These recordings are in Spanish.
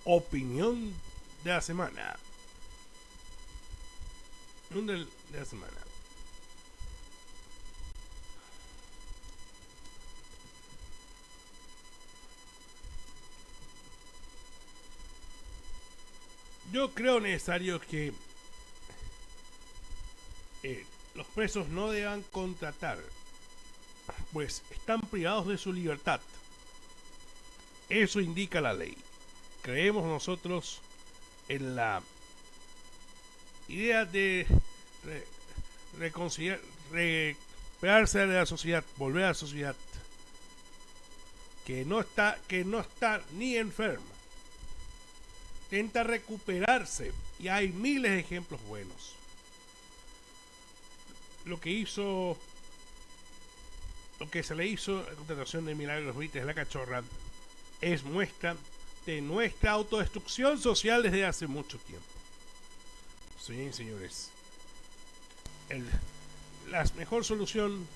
Opinión de la semana. De la semana. Yo creo necesario que los presos no deban contratar, pues están privados de su libertad. Eso indica la ley. Creemos nosotros en la idea de reconciliar, recuperarse de la sociedad, volver a la sociedad que no está ni enferma. Intenta recuperarse y hay miles de ejemplos buenos. Lo que se le hizo a la contratación de Milagros Brites La Cachorra es muestra de nuestra autodestrucción social desde hace mucho tiempo. Sí, señores, la mejor solución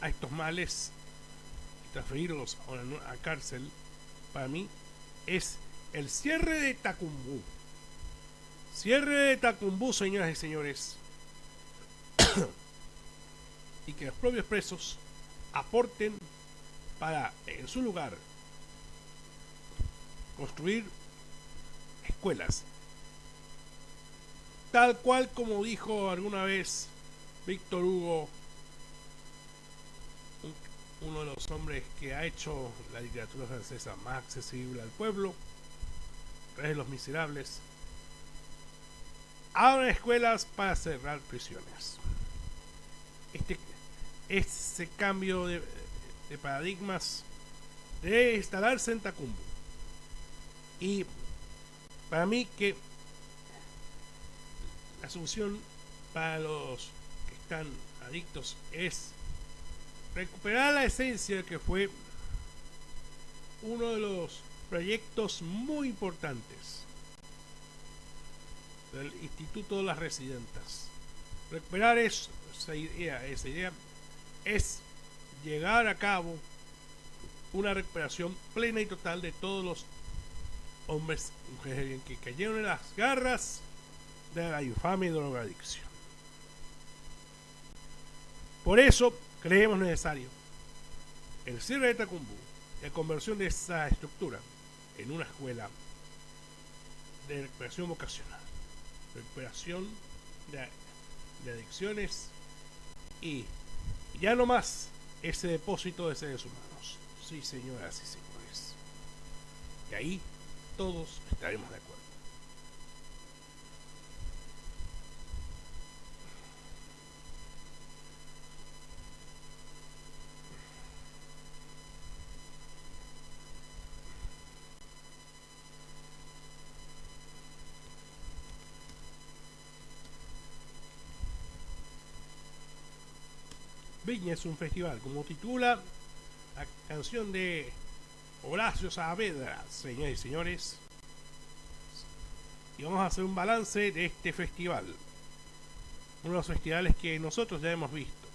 a estos males, transferirlos a una cárcel, para mí, es el cierre de Tacumbú. Cierre de Tacumbú, señoras y señores. Y que los propios presos aporten para, en su lugar, construir escuelas. Tal cual como dijo alguna vez Víctor Hugo, uno de los hombres que ha hecho la literatura francesa más accesible al pueblo, a través de Los Miserables: abran escuelas para cerrar prisiones. Ese cambio de paradigmas debe instalarse en Tacumbú. Y para mí que la solución para los que están adictos es recuperar la esencia que fue uno de los proyectos muy importantes del Instituto de las Residentas. Recuperar esa idea es llegar a cabo una recuperación plena y total de todos los hombres y mujeres que cayeron en las garras de la infame drogadicción. Por eso creemos necesario el cierre de Tacumbú, la conversión de esa estructura en una escuela de recuperación vocacional, recuperación de adicciones y ya no más ese depósito de seres humanos. Sí, señoras y señores. Y ahí todos estaremos de acuerdo. Viña es un festival, como titula la canción de Horacio Saavedra, señores y señores. Y vamos a hacer un balance de este festival. Uno de los festivales que nosotros ya hemos visto.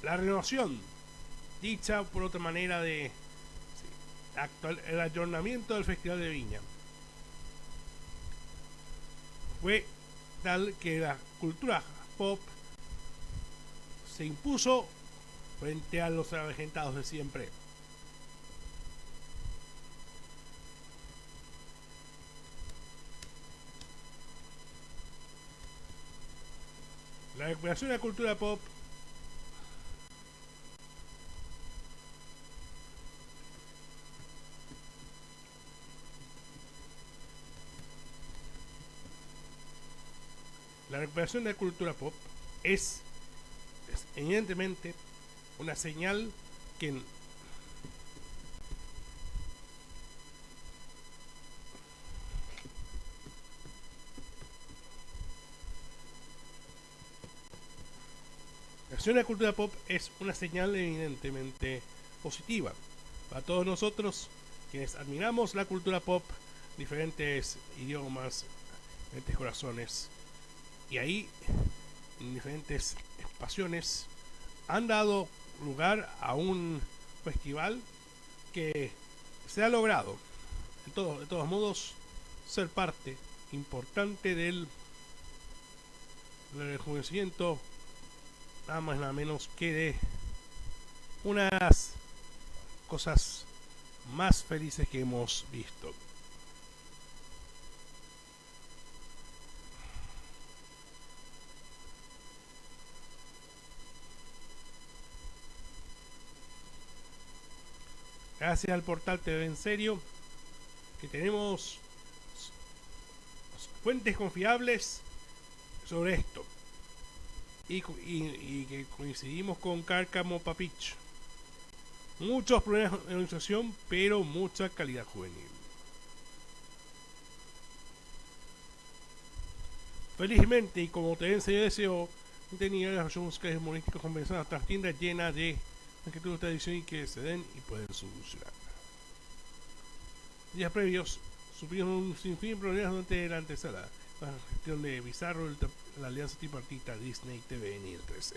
La renovación, dicha por otra manera de el ayornamiento del Festival de Viña, fue tal que la cultura pop se impuso frente a los avejentados de siempre. La recuperación de la cultura pop es evidentemente una señal que la cultura pop es una señal evidentemente positiva para todos nosotros quienes admiramos la cultura pop, diferentes idiomas, diferentes corazones, y ahí en diferentes pasiones han dado lugar a un festival que se ha logrado de todos modos, ser parte importante del rejuvenecimiento, nada más nada menos que de una de las cosas más felices que hemos visto. Gracias al portal TV En Serio, que tenemos fuentes confiables sobre esto. Y que coincidimos con Cárcamo Papich. Muchos problemas de organización, pero mucha calidad juvenil. Felizmente, y como TV En Serio deseó, tenía las músicas humorísticas compensadas, otras tiendas llenas de que tuvo esta edición y que se den y pueden solucionar. Días previos supieron un sinfín de problemas durante la antesala, la gestión de Bizarro, la alianza tripartita Disney, TVN y el 13.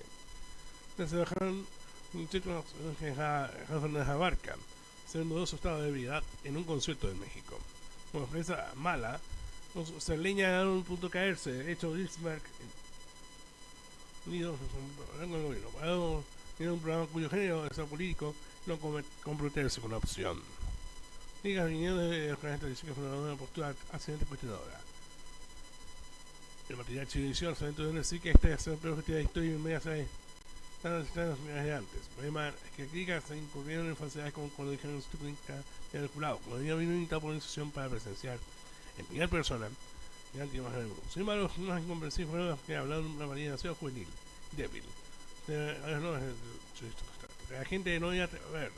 Se dejaron un título de Abarca, siendo dos estados de debilidad en un concierto en México. Como prensa mala, se leña a un punto de caerse. De hecho, Bismarck unidos con el gobierno tiene un programa cuyo género de ser político no comprometerse con la opción. Diga vinieron de los canales de televisión que fue una postura accidente cuestionadora. El material televisión se dentro de decir que esta es la peor gestión de historia y media sabe de antes. El problema es que críticas se incurrieron en falsedades como cuando dijeron que el jurado, cuando había vino invitado por una institución para presenciar en primera persona y anti-imagen del mundo. Sin embargo, los más inconvencidos fueron los que hablaron de una manera demasiado juvenil, débil. La gente no iba a ver.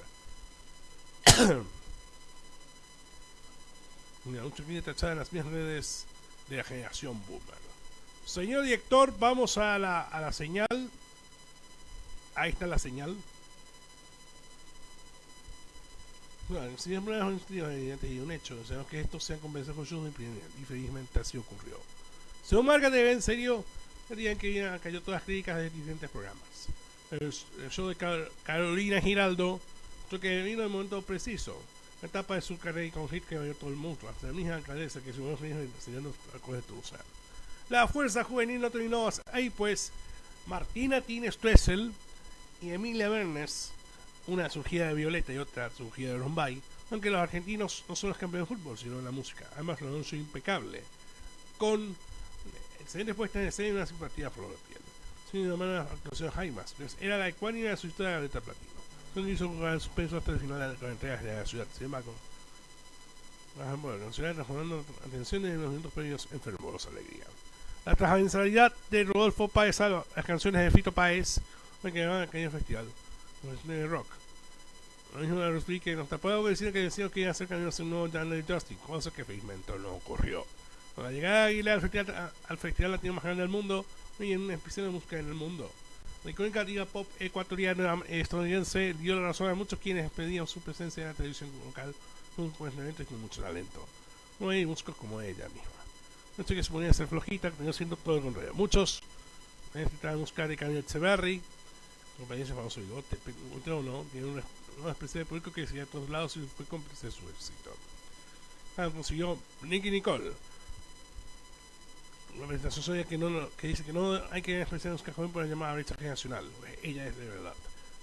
Mucho que tachada en las mismas redes de la generación boomer. Señor director, vamos a la señal. Ahí está la señal. Bueno, si es un hecho, sabemos que estos se han convencido con sus y felizmente así ocurrió. Según Marca TV En Serio, dirían que cayó todas las críticas de diferentes programas. El show de Carolina Giraldo, creo que vino en el momento preciso. La etapa de su carrera y con hit que vio todo el mundo, hasta la misma alcaldesa que se fue enseñando a coger Tulsa. La fuerza juvenil no terminó ahí, pues Martina Tine Stressel y Emilia Bernes, una surgida de Violeta y otra surgida de Rombay, aunque los argentinos no son los campeones de fútbol, sino de la música. Además, lo anuncio impecable, con excelentes puestas en escena y una simpatía flor de piel. Sin una actuación Jaimas, pues era la ecuánime de su historia de Letra Platino. No hizo jugar el suspenso hasta el final de la entrega de la ciudad. Sin embargo, bueno, la ciudad transformando atención en los minutos previos en fervorosa alegría. La transversalidad de Rodolfo Páez a las canciones de Fito Páez me quedaban en aquel festival de rock. Lo mismo de Rusby que nos tapó algo decir que decía que iba a ser camino a un nuevo Daniel Justin, cosa que felizmente no ocurrió. Con la llegada de Aguilera al festival latino más grande del mundo, y en una especial de música en el mundo, la icónica diva pop ecuatoriana estadounidense dio la razón a muchos quienes pedían su presencia en la televisión local con conocimiento y con mucho talento. No hay músicos como ella misma. No sé que se ponía a ser flojita, que tenía siendo todo el contrario. Muchos necesitaban buscar de Camilo Echeverry, compañía famoso bigote, pero no, tiene una especie de público que decía a todos lados y fue cómplice de su éxito. Consiguió Nicky Nicole, una presentación soya que dice que no hay que despreciar a música joven por la llamada brecha generacional. Ella es de verdad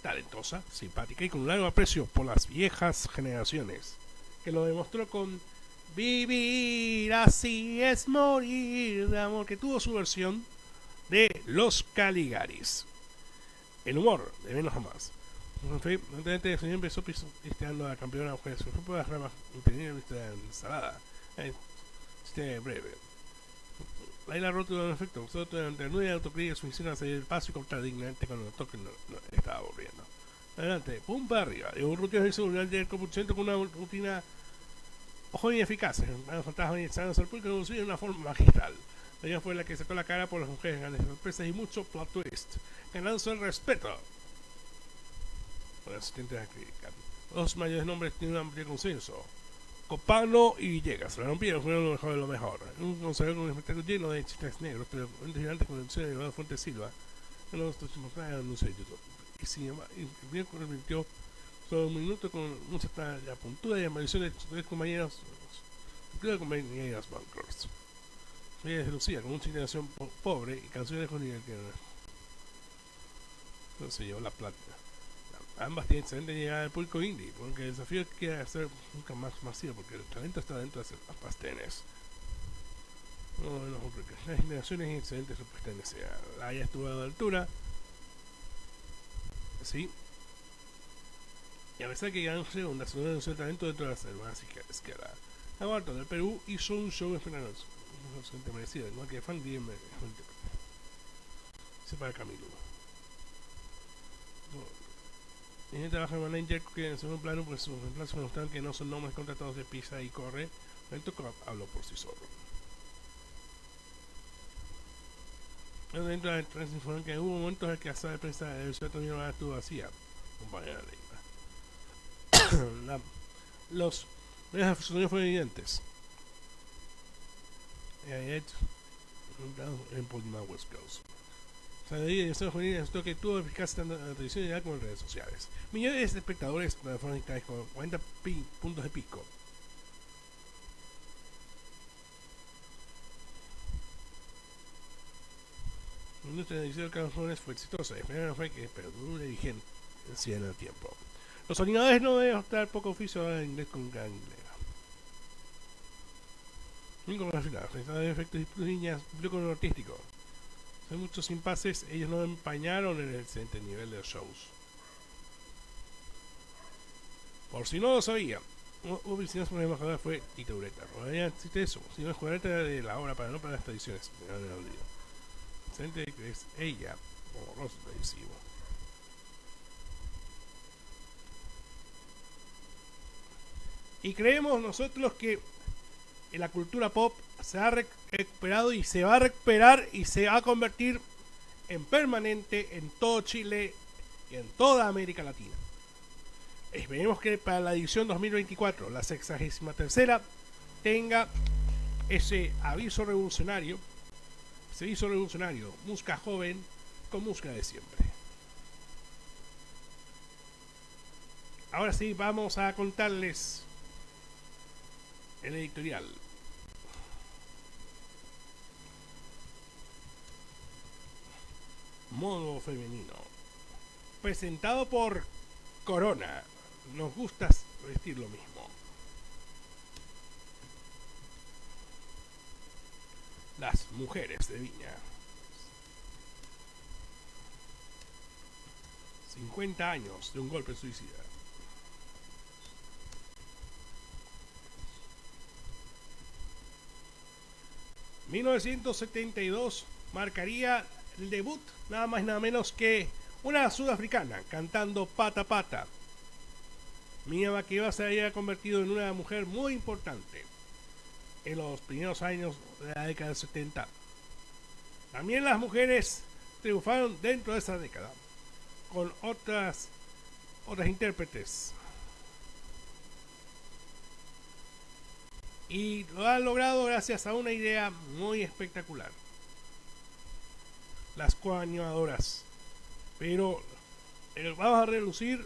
talentosa, simpática y con un largo aprecio por las viejas generaciones, que lo demostró con Vivir así es morir de amor, que tuvo su versión de Los Caligaris. El humor, de menos a más. El señor empezó pisteando a la campeona mujer, se fue por las ramas impediendo la ensalada. Breve. Laila Roto en efecto, usó durante el 9 de autocrítica su misión a seguir el paso y cortar dignamente cuando notó que no estaba aburriendo. Adelante, pum para arriba. De un rutina de seguridad del copuchento con una rutina joven y eficaz. Fantasma y extraños al público de una forma magistral. Ella fue la que sacó la cara por las mujeres, grandes sorpresas y mucho plot twist, ganándose el respeto por el asistente de la crítica. Los mayores nombres tienen un amplio consenso. Copano y Villegas la rompieron, fueron lo mejor de lo mejor. Un conservador con un espectáculo lleno de chistes negros, pero un gigante con el de Fuente Silva en los últimos anuncios de YouTube. Y sin embargo, convirtió Solo un minuto con mucha puntuda y aparición de tres compañeros bunkers. Ella es Lucía, con mucha inclinación pobre y canciones con nivel que no se llevó la plata. Ambas tienen excelente llegada al público indie, porque el desafío es que hacer nunca más masivo, porque el talento está dentro de las pastenes. Las generaciones excelentes respuesta en ese. La haya estuvo a la altura. Sí. Y a pesar que ganó segunda, se denunció el talento dentro de la selva, así que es que la Barton del Perú hizo un show esperanoso. Bastante merecido, igual que Fan bien se para Camilo. Y trabaja en manager que en segundo plano, pues sus reemplazos demuestran que no son nombres contratados de pisa y corre. El toco habló por sí solo. Dentro de la prensa informan que hubo momentos en que la sala de prensa del Ciudad de estuvo vacía. Compañera Leima. Los sonidos fueron evidentes. En Polima West Coast. La edición juvenil resultó que tuvo eficacia tanto en la televisión ya como en redes sociales. Millones de espectadores fueron instalados con 40 puntos de pico. La industria de edición de los jóvenes fue exitosa. El primero fue que perduró la vigencia en el tiempo. Los animadores no deben optar poco oficio en inglés con gran inglés. Con la final, de efectos y líneas, cumplió con lo artístico. Hay muchos impases, ellos no empañaron en el excelente nivel de los shows. Por si no lo sabía, hubo visitas por la embajadora fue Tita Ureta. Rodría existe eso, si no es jugadora de la obra para no perder las tradiciones. Excelente que es ella, como rostro televisivo. Y creemos nosotros que en la cultura pop se ha recuperado y se va a recuperar y se va a convertir en permanente en todo Chile y en toda América Latina. Esperemos que para la edición 2024, la 63ª, tenga ese aviso revolucionario, música joven con música de siempre. Ahora sí, vamos a contarles el editorial. Modo femenino. Presentado por Corona. Nos gusta vestir lo mismo. Las mujeres de Viña. 50 años de un golpe suicida. ...1972 marcaría el debut nada más y nada menos que una sudafricana cantando Pata Pata. Mia Makeba se había convertido en una mujer muy importante en los primeros años de la década del 70. También las mujeres triunfaron dentro de esa década con otras intérpretes. Y lo han logrado gracias a una idea muy espectacular. Las coanimadoras. Pero vamos a reducir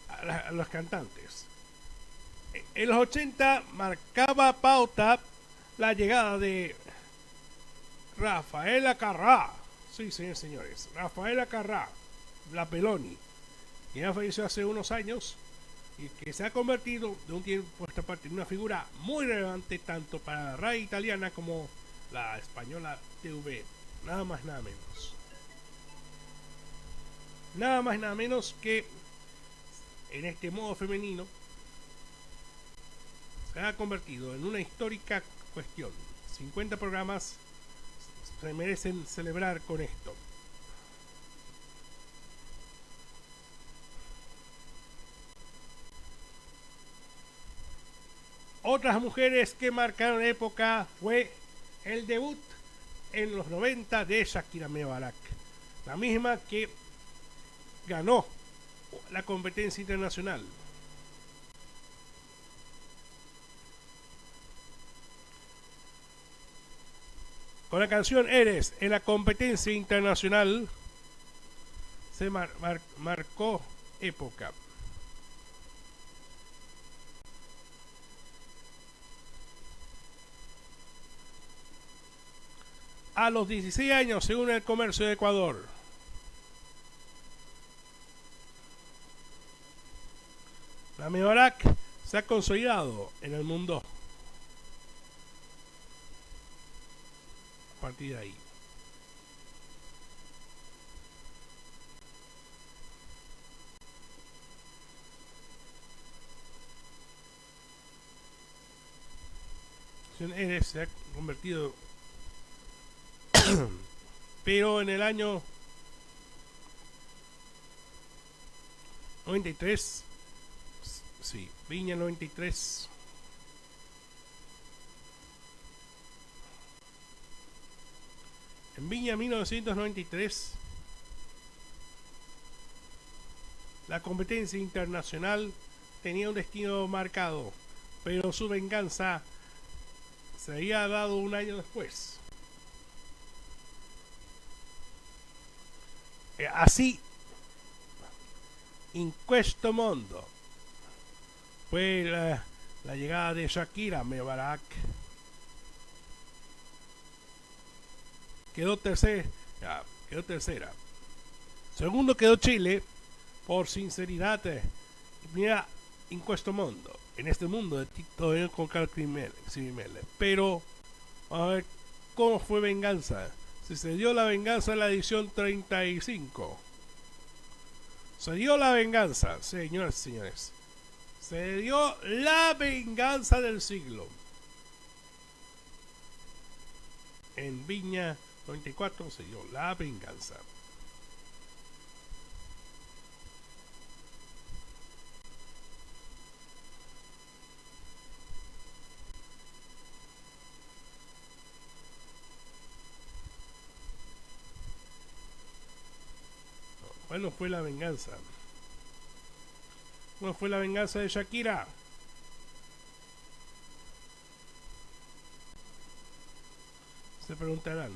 a los cantantes. En los 80 marcaba pauta la llegada de Rafaela Carrà. Sí, señores. Rafaela Carrà, la Peloni, que ya falleció hace unos años y que se ha convertido de un tiempo a esta parte en una figura muy relevante tanto para la radio italiana como la española TV. Nada más, nada menos. Nada más, nada menos que en este modo femenino se ha convertido en una histórica cuestión. 50 programas se merecen celebrar con esto. Otras mujeres que marcaron época fue el debut en los 90 de Shakira Mebarak, la misma que ganó la competencia internacional. Con la canción Eres en la competencia internacional se marcó época. A los 16 años se une al comercio de Ecuador. La Mebarak se ha consolidado en el mundo. A partir de ahí. Se ha convertido, pero en el año 93, sí, Viña 93, en Viña 1993, la competencia internacional tenía un destino marcado, pero su venganza se había dado un año después. Así, in questo mondo fue la llegada de Shakira Mebarak. Quedó tercera. Segundo quedó Chile por sinceridad. Mira, in questo mondo, en este mundo de TikTok con Carl Cimele. Pero vamos a ver cómo fue venganza. Si se dio la venganza en la edición 35. Se dio la venganza, señoras y señores. Se dio la venganza del siglo. En Viña 94 se dio la venganza. ¿Cuál fue la venganza? ¿Cuál fue la venganza de Shakira? Se preguntarán.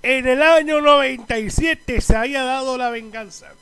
En el año 97 se había dado la venganza.